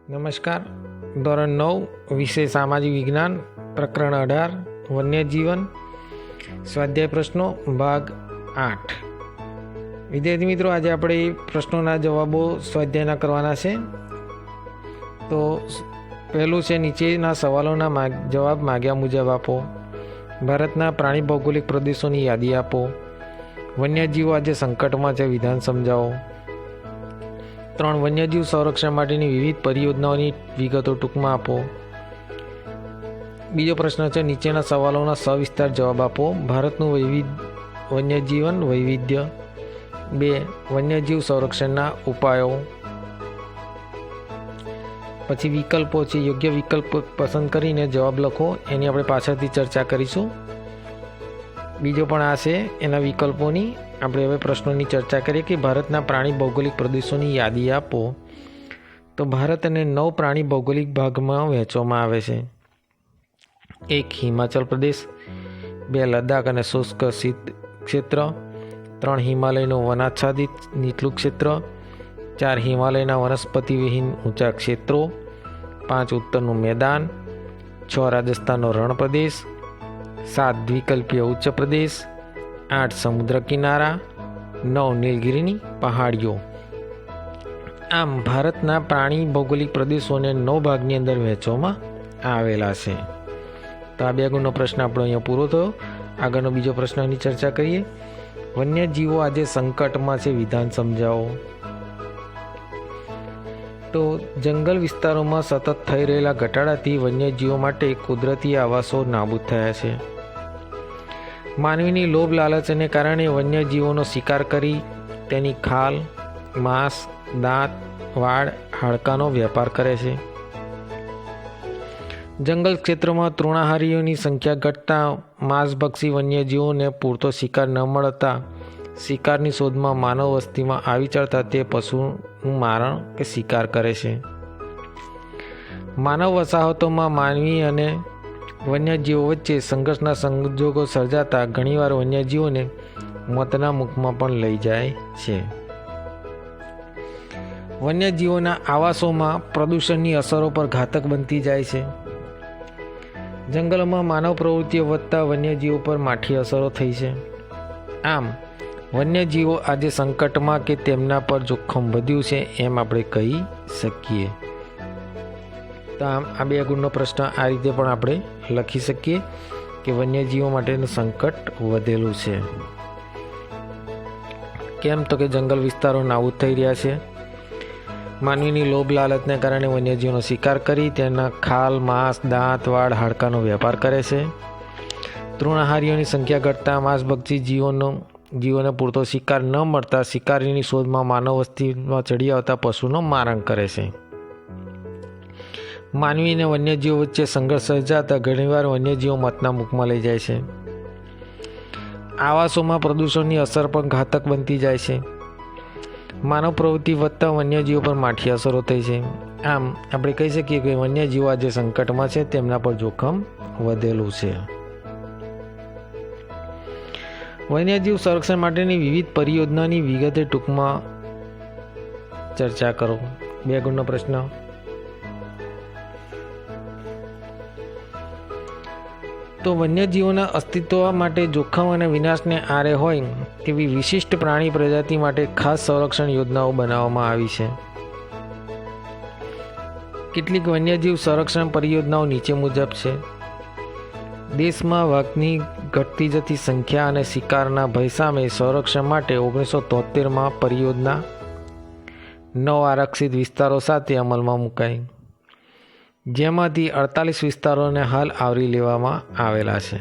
નમસ્કાર. ધોરણ 9 વિષય સામાજિક વિજ્ઞાન, પ્રકરણ 18 વન્યજીવન, સ્વાધ્યાય પ્રશ્નો ભાગ 8. વિદ્યાર્થી મિત્રો, આજે આપણે પ્રશ્નોના જવાબો સ્વાધ્યાયના કરવાના છે. તો પહેલું છે, નીચેના સવાલોના જવાબ માગ્યા મુજબ આપો. ભારતના પ્રાણી ભૌગોલિક પ્રદેશોની યાદી આપો. વન્યજીવો આજે સંકટમાં છે, વિધાન સમજાવો. 3 વન્યજીવ સંરક્ષણ માટેની વિવિધ પરિયોજનાઓની વિગતો ટૂંકમાં આપો. બીજો પ્રશ્ન છે, નીચેના સવાલોના સવિસ્તાર જવાબ આપો. ભારતનું વન્યજીવન વૈવિધ્ય. 2 વન્યજીવ સંરક્ષણના ઉપાયો. પછી વિકલ્પો છે, યોગ્ય વિકલ્પ પસંદ કરીને જવાબ લખો. એની આપણે પાછળથી ચર્ચા કરીશું. બીજો પણ આ છે, એના વિકલ્પોની આપણે હવે પ્રશ્નોની ચર્ચા કરીએ કે ભારતના પ્રાણી ભૌગોલિક પ્રદેશોની યાદી આપો. તો ભારતને 9 પ્રાણી ભૌગોલિક ભાગમાં વહેંચવામાં આવે છે. 1 હિમાચલ પ્રદેશ, 2 લદ્દાખ અને શુષ્ક ક્ષેત્ર, 3 હિમાલયનું વનાચ્છાદિત નીચલું ક્ષેત્ર, 4 હિમાલયના વનસ્પતિવિહીન ઊંચા ક્ષેત્રો, 5 ઉત્તરનું મેદાન, 6 રાજસ્થાનનો રણ પ્રદેશ, 7 દ્વિકલ્પીય ઉચ્ચ પ્રદેશ, 8 સમુદ્ર કિનારા, 9 નીલગિરીની પહાડીઓ. આમ ભારતના પ્રાણી ભૌગોલિક પ્રદેશોને 9 ભાગની અંદર વહેંચવામાં આવેલા છે. તો આ 2 ગુણનો પ્રશ્ન આપણો અહીંયા પૂરો થયો. આગળનો બીજો પ્રશ્નની ચર્ચા કરીએ. વન્યજીવો આજે સંકટમાં છે, વિધાન સમજાવો. તો જંગલ વિસ્તારોમાં સતત થઈ રહેલા ઘટાડાથી વન્યજીવો માટે કુદરતી આવાસો નાબૂદ થયા છે. માનવીની લોભ લાલચને કારણે વન્યજીવોનો શિકાર કરી તેની ખાલ, માંસ, દાંત, વાળ, હાડકાનો વેપાર કરે છે. જંગલ ક્ષેત્રમાં તૃણાહારીઓની સંખ્યા ઘટતા માંસભક્ષી વન્યજીવોને પૂરતો શિકાર ન મળતા શિકારની શોધમાં માનવ વસ્તીમાં આવી ચડતા તે પશુનું મારણ કે શિકાર કરે છે. માનવ વસાહતોમાં માનવી અને વન્યજીવો વચ્ચે સંઘર્ષના સંજોગો સર્જાતા ઘણીવાર વન્યજીવોને મોતના મુખમાં પણ લઈ જાય છે. વન્યજીવોના આવાસોમાં પ્રદૂષણની અસરો પર ઘાતક બનતી જાય છે. જંગલોમાં માનવ પ્રવૃત્તિઓ વધતા વન્યજીવો પર માઠી અસરો થઈ છે. આમ વન્યજીવો આજે સંકટમાં કે તેમના પર જોખમ વધ્યું છે એમ આપણે કહી શકીએ. તો આમ આ 2 ગુણનો પ્રશ્ન આ રીતે પણ આપણે લખી શકીએ કે વન્યજીવો માટેનું સંકટ વધેલું છે. કેમ? તો કે જંગલ વિસ્તારો નાબૂદ થઈ રહ્યા છે. માનવીની લોભ લાલચને કારણે વન્યજીવોનો શિકાર કરી તેના ખાલ, માંસ, દાંત, વાળ, હાડકાનો વેપાર કરે છે. તૃણાહારીઓની સંખ્યા ઘટતા માંસભક્ષી જીવોને પૂરતો શિકાર ન મળતા શિકારીની શોધમાં માનવ વસ્તીમાં ચડી આવતા પશુનું મારણ કરે છે. માનવી અને વન્યજીવો વચ્ચે સંઘર્ષ સર્જાતા ઘણીવાર વન્યજીવો મોતના મુખમાં લઈ જાય છે. આવાસોમાં પ્રદૂષણની અસર પણ ઘાતક બનતી જાય છે. માનવ પ્રવૃત્તિ વધતા વન્યજીવો પર માઠી અસરો થઈ છે. આમ આપણે કહી શકીએ કે વન્યજીવો આજે સંકટમાં છે, તેમના પર જોખમ વધેલું છે. વન્યજીવ સંરક્ષણ માટેની વિવિધ પરિયોજનાની વિગતે ટૂંકમાં ચર્ચા કરો. 2 ગુણનો પ્રશ્ન. તો વન્યજીવોના અસ્તિત્વ માટે જોખમ અને વિનાશને આરે હોય તેવી વિશિષ્ટ પ્રાણી પ્રજાતિ માટે ખાસ સંરક્ષણ યોજનાઓ બનાવવામાં આવી છે. કેટલીક વન્યજીવ સંરક્ષણ પરિયોજનાઓ નીચે મુજબ છે. દેશમાં વાઘની ઘટતી જતી સંખ્યા અને શિકારના ભય સામે સંરક્ષણ માટે 1973માં પરિયોજના 9 આરક્ષિત વિસ્તારો સાથે અમલમાં મુકાઈ, જેમાંથી 48 વિસ્તારોને હાલ આવરી લેવામાં આવેલા છે.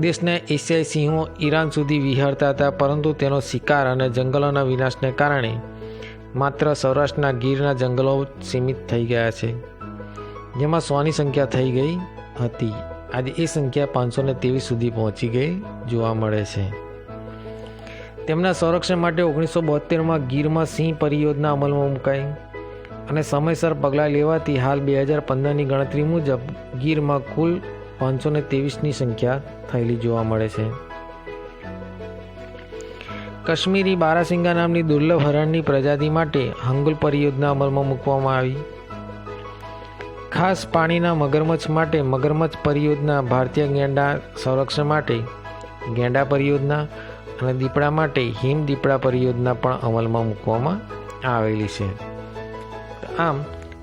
દેશના એશિયાઈ સિંહો ઈરાન સુધી વિહરતા હતા, પરંતુ તેનો શિકાર અને જંગલોના વિનાશને કારણે માત્ર સૌરાષ્ટ્રના ગીરના જંગલો સીમિત થઈ ગયા છે, જેમાં 100ની સંખ્યા થઈ ગઈ હતી. આજે એ સંખ્યા 523 સુધી પહોંચી ગઈ જોવા મળે છે. તેમના સંરક્ષણ માટે 1972માં ગીરમાં સિંહ પરિયોજના અમલમાં મુકાઈ અને સમયસર પગલાં લેવાથી હાલ 2015ની ગણતરી મુજબ ગીરમાં કુલ 523ની સંખ્યા થયેલી જોવા મળે છે. કાશ્મીરી બારાસિંગા નામની દુર્લભ હરણની પ્રજાતિ માટે હંગુલ પરિયોજના અમલમાં મૂકવામાં આવી. ખાસ પાણીના મગરમચ્છ માટે મગરમચ્છ પરિયોજના, ભારતીય ગેંડા સંરક્ષણ માટે ગેંડા પરિયોજના અને દીપડા માટે હિમ દીપડા પરિયોજના પણ અમલમાં મૂકવામાં આવેલી છે. આમ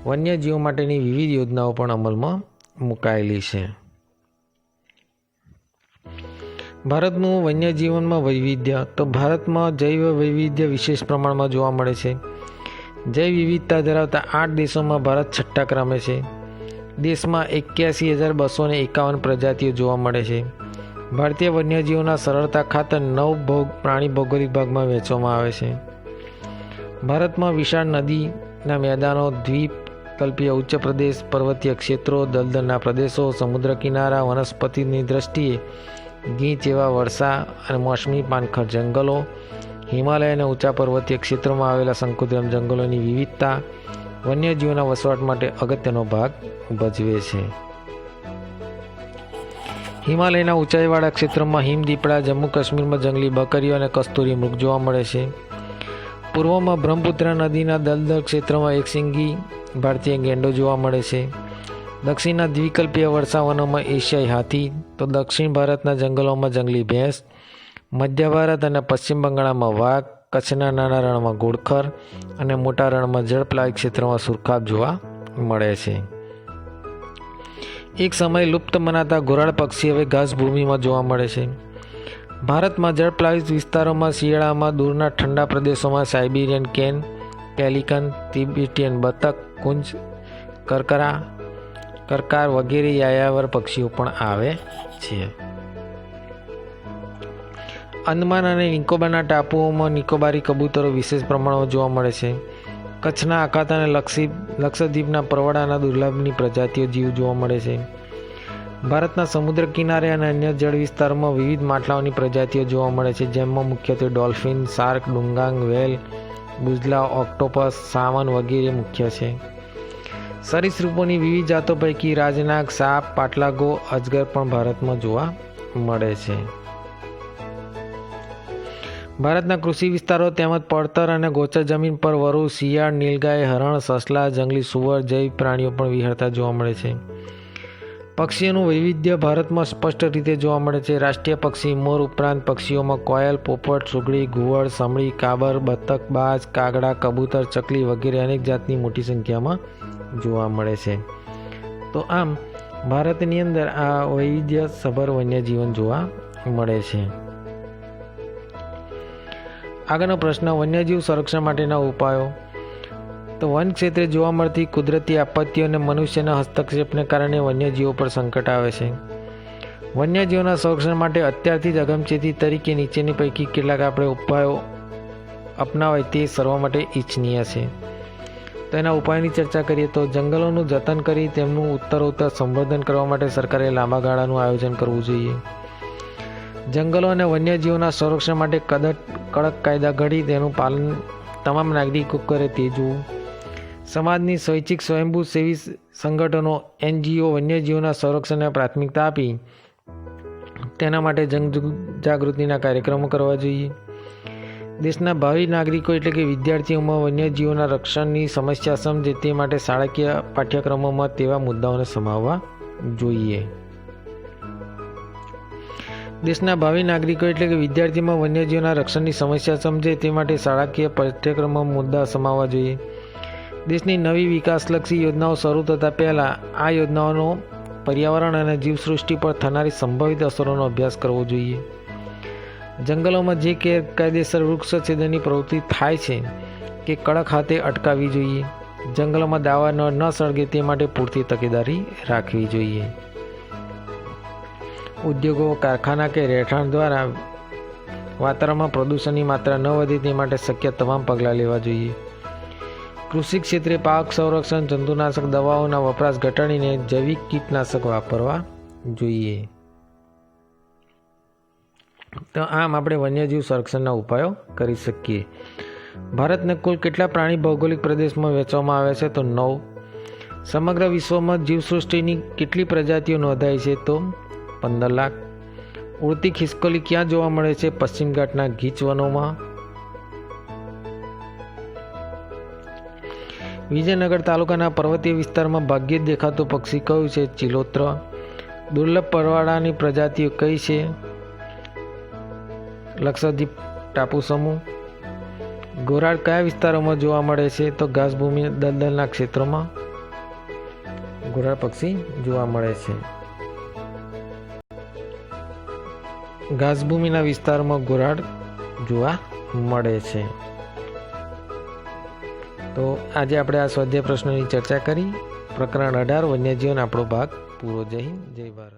વન્યજીવો માટેની વિવિધ યોજનાઓ પણ અમલમાં મુકાયેલી છે. ભારતનું વન્યજીવનમાં વૈવિધ્ય. તો ભારતમાં જૈવ વૈવિધ્ય વિશેષ પ્રમાણમાં જોવા મળે છે. જૈવ વિવિધતા ધરાવતા 8 દેશોમાં ભારત 6ઠ્ઠા ક્રમે છે. દેશમાં 81,251 પ્રજાતિઓ જોવા મળે છે. ભારતીય વન્યજીવોના સરળતા ખાતર 9 પ્રાણી ભૌગોલિક ભાગમાં વહેંચવામાં આવે છે. ભારતમાં વિશાળ નદીના મેદાનો, દ્વીપ કલ્પીય ઉચ્ચ પ્રદેશ, પર્વતીય ક્ષેત્રો, દલદલના પ્રદેશો, સમુદ્ર કિનારા, વનસ્પતિની દ્રષ્ટિએ ગીચ એવા વર્ષા અને મોસમી પાનખર જંગલો, હિમાલય અને ઊંચા પર્વતીય ક્ષેત્રોમાં આવેલા સંકુચિત જંગલોની વિવિધતા વન્યજીવોના વસવાટ માટે અગત્યનો ભાગ ભજવે છે. હિમાલયના ઊંચાઈવાળા ક્ષેત્રોમાં હિમ દીપડા, જમ્મુ કાશ્મીરમાં જંગલી બકરીઓ અને કસ્તુરી મૃગ જોવા મળે છે. પૂર્વમાં બ્રહ્મપુત્ર નદીના દલદલ ક્ષેત્રમાં એકશિંગી ભારતીય ગેંડો જોવા મળે છે. દક્ષિણના દ્વિકલ્પીય વર્ષાવનોમાં એશિયાઈ હાથી, તો દક્ષિણ ભારતના જંગલોમાં જંગલી ભેંસ, મધ્ય ભારત અને પશ્ચિમ બંગાળમાં વાઘ, કચ્છના નાના રણમાં ઘોડખર અને મોટા રણમાં જળપ્લાવી ક્ષેત્રમાં સુરખાબ જોવા મળે છે. એક સમયે લુપ્ત મનાતા ઘોરાડ પક્ષી હવે ઘાસભૂમિમાં જોવા મળે છે. ભારતમાં જળપ્લાવિત વિસ્તારોમાં શિયાળામાં દૂરના ઠંડા પ્રદેશોમાં સાઇબિરિયન કેન, પેલિકન, તિબેટિયન બતક, કુંજ, કરકાર વગેરે યાયાવર પક્ષીઓ પણ આવે છે. અંદમાન અને નિકોબારના ટાપુઓમાં નિકોબારી કબૂતરો વિશેષ પ્રમાણમાં જોવા મળે છે. કચ્છના આખાત અને લક્ષદ્વીપના પરવડાના દુર્લભની પ્રજાતિઓ જીવ જોવા મળે છે. ભારતના સમુદ્ર કિનારે અને અન્ય જળ વિસ્તારોમાં વિવિધ માટલાઓની પ્રજાતિઓ જોવા મળે છે, જેમાં મુખ્યત્વે ડોલ્ફિન, શાર્ક, ડુંગાંગ, વેલ, બુઝલા, ઓક્ટોપસ, સાવન વગેરે મુખ્ય છે. સરીસૃપોની વિવિધ જાતો પૈકી રાજનાગ, સાપ, પાટલાગો, અજગર પણ ભારતમાં જોવા મળે છે. ભારતના કૃષિ વિસ્તારો તેમજ પડતર અને ગોચર જમીન પર વરુ, શિયાળ, નીલગાય, હરણ, સસલા, જંગલી સુવર જેવી પ્રાણીઓ પણ વિહરતા જોવા મળે છે. પક્ષીઓનું વૈવિધ્ય ભારતમાં સ્પષ્ટ રીતે જોવા મળે છે. રાષ્ટ્રીય પક્ષી મોર ઉપરાંત પક્ષીઓમાં કોયલ, પોપટ, સુગડી, ઘુવડ, સમડી, કાબર, બતક, બાજ, કાગડા, કબૂતર, ચકલી વગેરે અનેક જાતની મોટી સંખ્યામાં જોવા મળે છે. તો આમ ભારતની અંદર આ વૈવિધ્ય સભર વન્યજીવન જોવા મળે છે. આગળનો પ્રશ્ન, વન્યજીવ સંરક્ષણ માટેના ઉપાયો. તો વન ક્ષેત્રે જોવા મળતી કુદરતી આપત્તિઓ અને મનુષ્યના હસ્તક્ષેપને કારણે વન્યજીવો પર સંકટ આવે છે. વન્યજીવોના સંરક્ષણ માટે અત્યારથી જ અગમચેતી તરીકે નીચેની પૈકી કેટલાક આપણે ઉપાયો અપનાવાય તે સર્વ માટે ઈચ્છનીય છે. તો એના ઉપાયની ચર્ચા કરીએ તો જંગલોનું જતન કરી તેમનું ઉત્તરોત્તર સંવર્ધન કરવા માટે સરકારે લાંબા ગાળાનું આયોજન કરવું જોઈએ. જંગલો અને વન્યજીવોના સંરક્ષણ માટે કડક કાયદા ઘડી તેનું પાલન તમામ નાગરિકો કરે તે જોવું. સમાજની સ્વૈચ્છિક સ્વયંભૂ સેવી સંગઠનો NGO વન્યજીવોના સંરક્ષણને પ્રાથમિકતા આપી તેના માટે જનજાગૃતિના કાર્યક્રમો કરવા જોઈએ. દેશના ભાવિ નાગરિકો એટલે કે વિદ્યાર્થીઓમાં વન્યજીવોના રક્ષણની સમસ્યા સમજે તે માટે શાળાકીય પાઠ્યક્રમોમાં તેવા મુદ્દાઓને સમાવવા જોઈએ. દેશના ભાવિ નાગરિકો એટલે કે વિદ્યાર્થીઓમાં વન્યજીવોના રક્ષણની સમસ્યા સમજે તે માટે શાળાકીય પાઠ્યક્રમોમાં મુદ્દા સમાવવા જોઈએ. દેશની નવી વિકાસલક્ષી યોજનાઓ શરૂ થતાં પહેલાં આ યોજનાઓનો પર્યાવરણ અને જીવસૃષ્ટિ પર થનારી સંભવિત અસરોનો અભ્યાસ કરવો જોઈએ. જંગલોમાં જે ગેરકાયદેસર વૃક્ષછેદનની પ્રવૃત્તિ થાય છે કે કડક હાથે અટકાવવી જોઈએ. જંગલોમાં દાવા ન સળગે તે માટે પૂરતી તકેદારી રાખવી જોઈએ. ઉદ્યોગો, કારખાના કે રહેઠાણ દ્વારા વાતાવરણમાં પ્રદૂષણની માત્રા ન વધે તે માટે શક્ય તમામ પગલાં લેવા જોઈએ. કૃષિ ક્ષેત્રે પાક સંરક્ષણ, જંતુનાશક દવાઓના વપરાશ ઘટાડીને જૈવિક કીટનાશક વાપરવા જોઈએ. તો આમ આપણે વન્યજીવ સંરક્ષણના ઉપાયો કરી શકીએ. ભારતને કુલ કેટલા પ્રાણી ભૌગોલિક પ્રદેશમાં વહેંચવામાં આવે છે? તો 9. સમગ્ર વિશ્વમાં જીવસૃષ્ટિની કેટલી પ્રજાતિઓ નોંધાઈ છે? તો 15 લાખ. ઉડતી ખિસકોલી ક્યાં જોવા મળે છે? પશ્ચિમ ઘાટના ગીચ વનોમાં. વિજયનગર તાલુકાના પર્વતીય વિસ્તારમાં ભાગ્યે જ દેખાતું પક્ષી કયું છે? ચિલોત્ર. દુર્લભ પરવાળાની પ્રજાતિઓ કઈ છે? લક્ષદ્વીપ ટાપુ સમૂહ. ઘોરાડ કયા વિસ્તારોમાં જોવા મળે છે? તો ઘાસભૂમિ દલદલના ક્ષેત્રોમાં ઘોરાડ પક્ષી જોવા મળે છે. ઘાસભૂમિના વિસ્તારમાં ઘોરાડ જોવા મળે છે. તો આજે આપણે આ સ્વાધ્યાય પ્રશ્નોની ચર્ચા કરી. પ્રકરણ 18 વન્યજીવન આપણો ભાગ પૂરો. જય હિન્દ, જય ભારત.